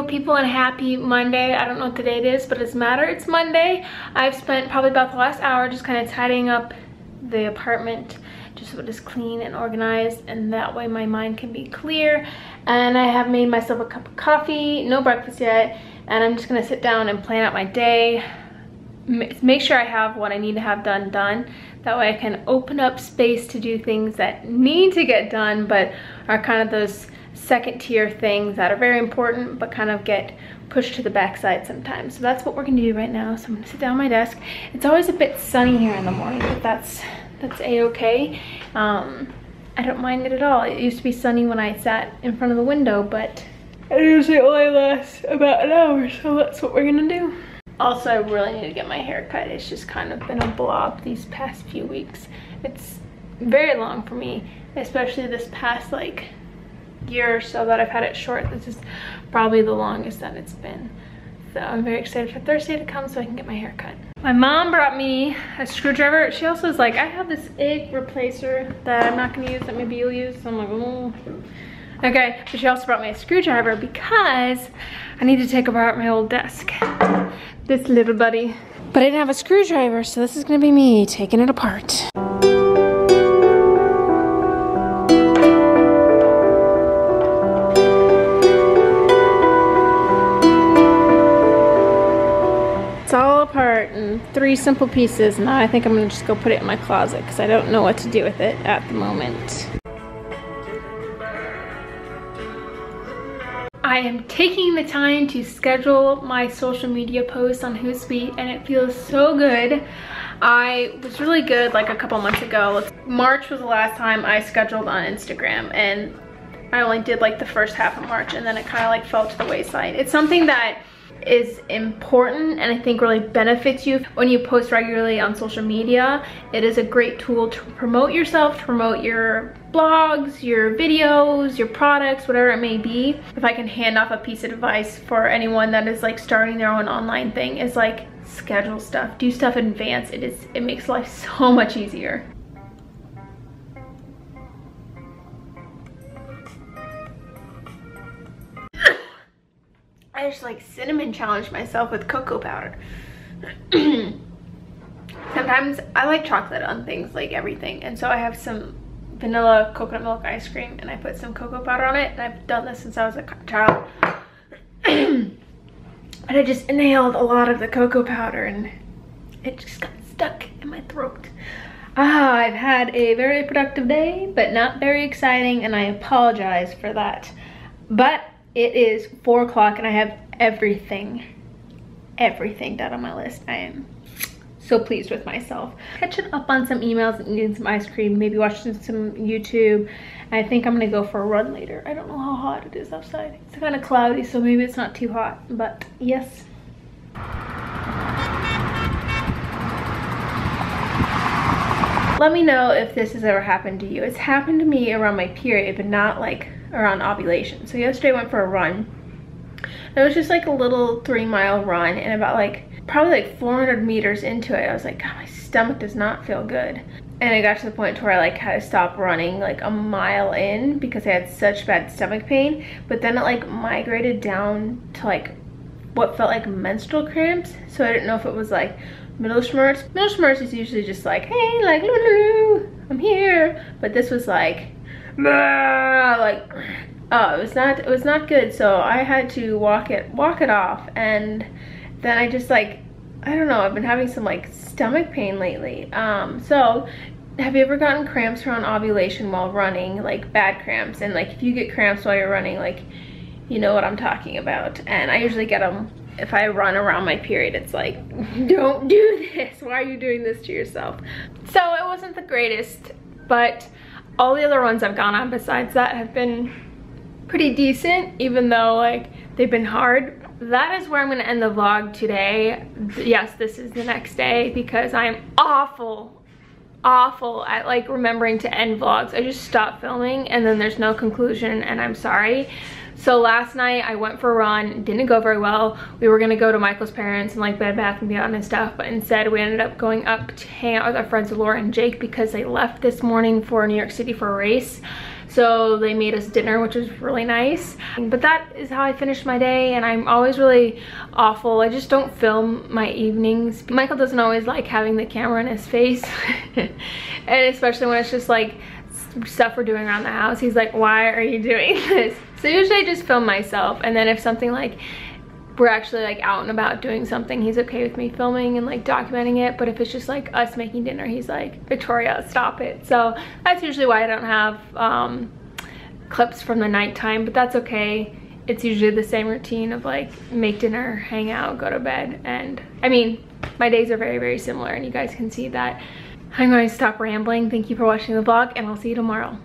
beautiful people and happy Monday. I don't know what the date is, but it doesn't matter. It's Monday. I've spent probably about the last hour just kind of tidying up the apartment just so it is clean and organized, and that way my mind can be clear. And I have made myself a cup of coffee, no breakfast yet, and I'm just gonna sit down and plan out my day, make sure I have what I need to have done. That way I can open up space to do things that need to get done but are kind of those second tier things that are very important but kind of get pushed to the backside sometimes. So that's what we're gonna do right now. So I'm gonna sit down at my desk. It's always a bit sunny here in the morning, but that's a-okay. I don't mind it at all. It used to be sunny when I sat in front of the window, but it usually only lasts about an hour, so that's what we're gonna do. Also, I really need to get my hair cut. It's just kind of been a blob these past few weeks. It's very long for me, especially this past like year or so that I've had it short. This is probably the longest that it's been. So I'm very excited for Thursday to come so I can get my hair cut. My mom brought me a screwdriver. She also is like, I have this egg replacer that I'm not gonna use that maybe you'll use. So I'm like, oh. Okay, but she also brought me a screwdriver because I need to take apart my old desk. This little buddy. But I didn't have a screwdriver, so this is gonna be me taking it apart. It's all apart in 3 simple pieces. Now I think I'm gonna just go put it in my closet because I don't know what to do with it at the moment. I am taking the time to schedule my social media posts on Hootsuite, and it feels so good. I was really good like a couple months ago. March was the last time I scheduled on Instagram, and I only did like the first half of March, and then it kind of like fell to the wayside. It's something that is important and I think really benefits you when you post regularly on social media. It is a great tool to promote yourself, to promote your blogs, your videos, your products, whatever it may be. If I can hand off a piece of advice for anyone that is like starting their own online thing, is like schedule stuff, do stuff in advance. It makes life so much easier. I just like cinnamon challenge myself with cocoa powder. Sometimes I like chocolate on things, like everything, and so I have some vanilla coconut milk ice cream and I put some cocoa powder on it, and I've done this since I was a child. And I just inhaled a lot of the cocoa powder and it just got stuck in my throat. I've had a very productive day, but not very exciting, and I apologize for that. But it is 4 o'clock and I have everything done on my list. I am so pleased with myself. Catching up on some emails and eating some ice cream, maybe watching some YouTube. I think I'm gonna go for a run later. I don't know how hot it is outside. It's kind of cloudy, so maybe it's not too hot, but yes. Let me know if this has ever happened to you. It's happened to me around my period, but not like around ovulation. So yesterday I went for a run. It was just like a little 3-mile run, and about like probably like 400 meters into it, I was like, God, my stomach does not feel good. And it got to the point where I like had to stop running like a mile in because I had such bad stomach pain. But then it like migrated down to like what felt like menstrual cramps. So I didn't know if it was like middle schmerz. Middle schmerz is usually just like, hey, like, I'm here. But this was like, like, oh, it was not good. So I had to walk it off. And then I just like, I don't know, I've been having some like stomach pain lately. So have you ever gotten cramps around ovulation while running, like bad cramps? And like if you get cramps while you're running, like, you know what I'm talking about. And I usually get them if I run around my period. It's like, don't do this. Why are you doing this to yourself? So it wasn't the greatest, but all the other ones I've gone on besides that have been pretty decent, even though like they've been hard. That is where I'm gonna end the vlog today. Yes, this is the next day because I'm awful at like remembering to end vlogs. I just stop filming and then there's no conclusion, and I'm sorry. So last night I went for a run, didn't go very well. We were gonna go to Michael's parents and like Bed Bath & Beyond and stuff, but instead we ended up going up to hang out with our friends Laura and Jake because they left this morning for New York City for a race. So they made us dinner, which was really nice. But that is how I finished my day, and I'm always really awful. I just don't film my evenings. Michael doesn't always like having the camera in his face. And especially when it's just like stuff we're doing around the house. He's like, why are you doing this? So usually I just film myself, and then if something like we're actually like out and about doing something, he's okay with me filming and like documenting it. But if it's just like us making dinner, he's like, Victoria, stop it. So that's usually why I don't have clips from the nighttime, but that's okay. It's usually the same routine of like make dinner, hang out, go to bed. And I mean, my days are very, very similar, and you guys can see that. I'm going to stop rambling. Thank you for watching the vlog, and I'll see you tomorrow.